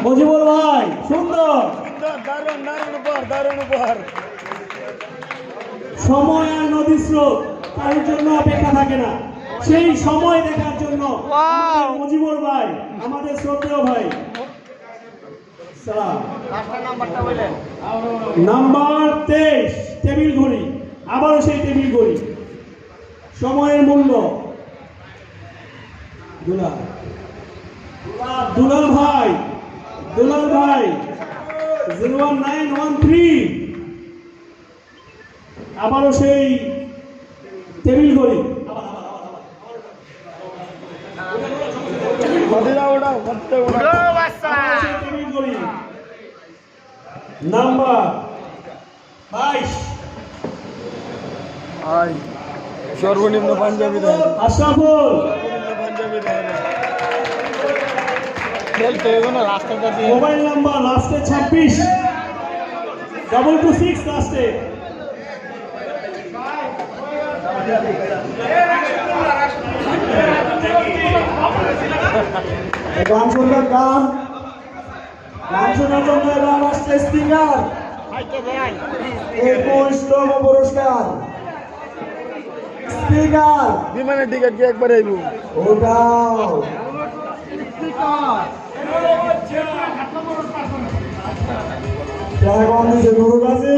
মজিবুর ভাই সুন্দর, দারুণ উপহার। সময় আর নদী স্রোত কারোর জন্য অপেক্ষা থাকে না, সেই সময় দেখার জন্য মজিবুর ভাই আমাদের শ্রদ্ধেয় ভাই। নাম্বার 23 টেবিল ঘড়ি, আবারও সেই টেবিল ঘড়ি, সময়ের মূল্য। দুলাল ভাই 0913, আবারও সেই টেবিল ঘড়ি। নাম্বার 22 সর্বনিম্ন পাঞ্জাবি আশরাফুল, মোবাইল নাম্বার লাস্টে 26 226 লাস্টে। গান শুনবেন, গান শোনার জন্য এবার আসছে স্পিকার 21তম পুরস্কার। স্পিকার বিমানের টিকিট কি একবার আইব? ওটাও ড্রাগন দিছে নুরুল আছে।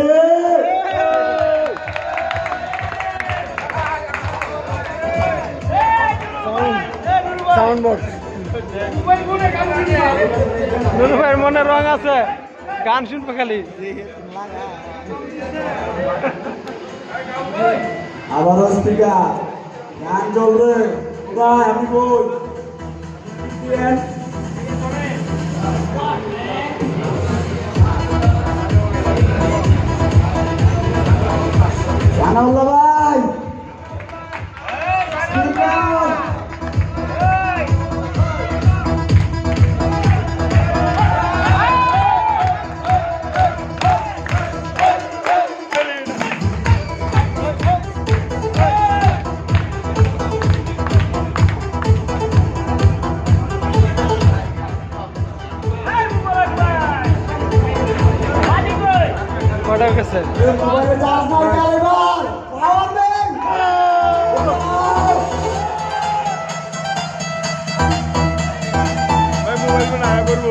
সাউন্ড বক্স নুরু ভাইয়ের মনে রং আছে, গান শুনবে খালি। আবারও স্পিকার, গান চলবে। ভাই আমি কই জানাউল্লাহ ভাই স্পিকার কটা গেছে? মোবাইলে চার্জ নাই এবার পাওয়ার ব্যাংক। ভাই মোবাইল কোন আয়া করব?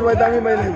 ভাই দামি ভাই নাই।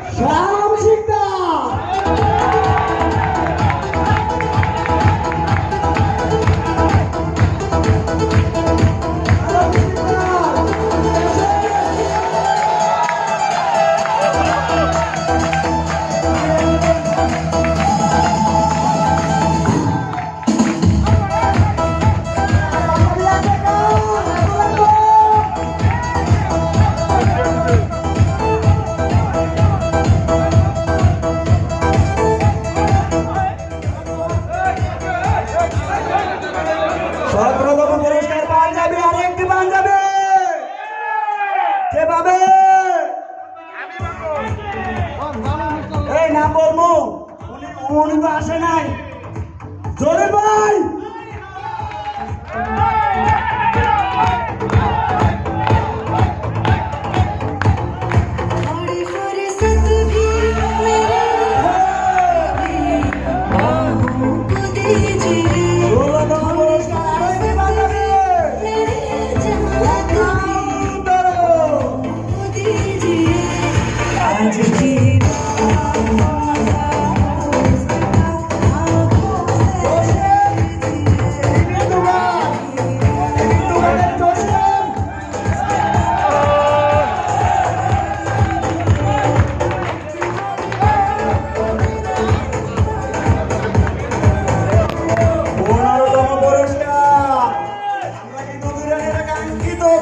এই নাম বলবো, উনি তো আসে নাই। জোরে ভাই Just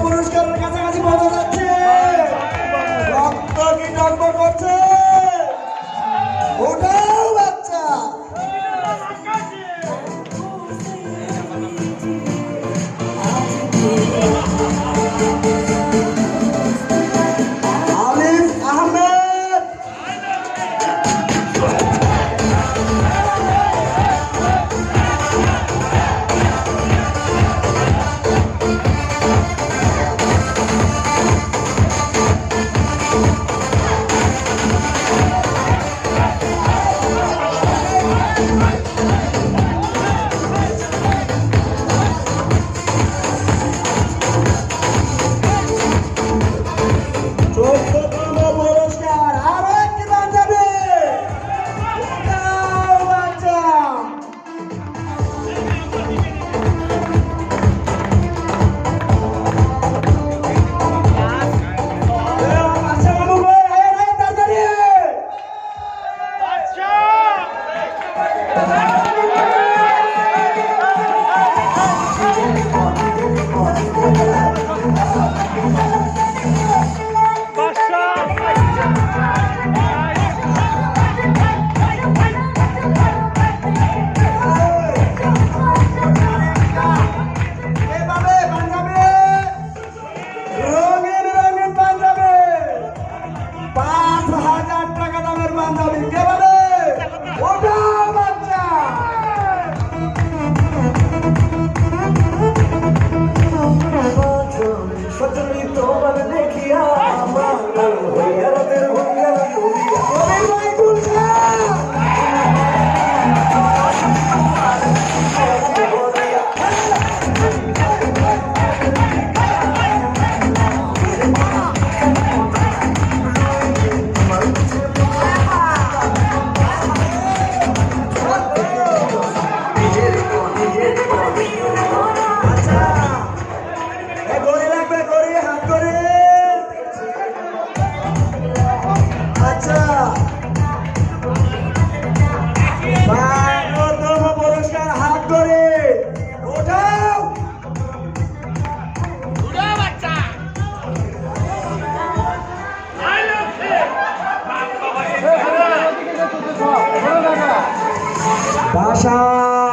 পুরস্কারের কাছাকাছি পৌঁছে যাচ্ছে। রক্ত কি টকবক করছে? ওটাও বাচ্চা। আলিফ আহমেদ ভাষা